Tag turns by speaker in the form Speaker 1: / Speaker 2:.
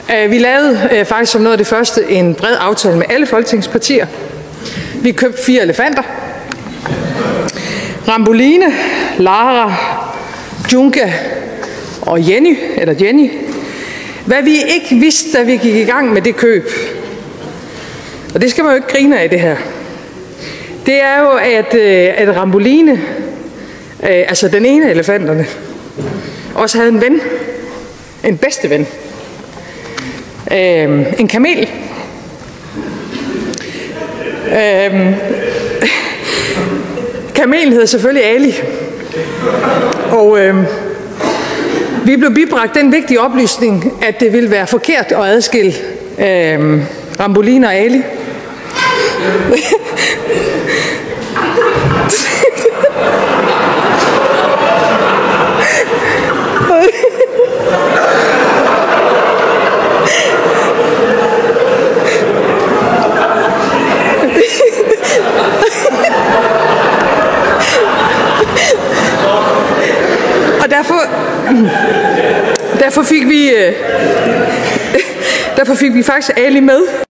Speaker 1: Vi lavede faktisk som noget af det første en bred aftale med alle folketingspartier. Vi købte 4 elefanter. Ramboline, Lara, Junka og Jenny. Hvad vi ikke vidste, da vi gik i gang med det køb, og det skal man jo ikke grine af det her, det er jo, at Ramboline, altså den ene af elefanterne, også havde en ven, en bedste ven, en kamel. Kamelen hed selvfølgelig Ali, og vi blev bibragt den vigtige oplysning, at det ville være forkert at adskille Ramboline og Ali. Og derfor fik vi faktisk Ali med.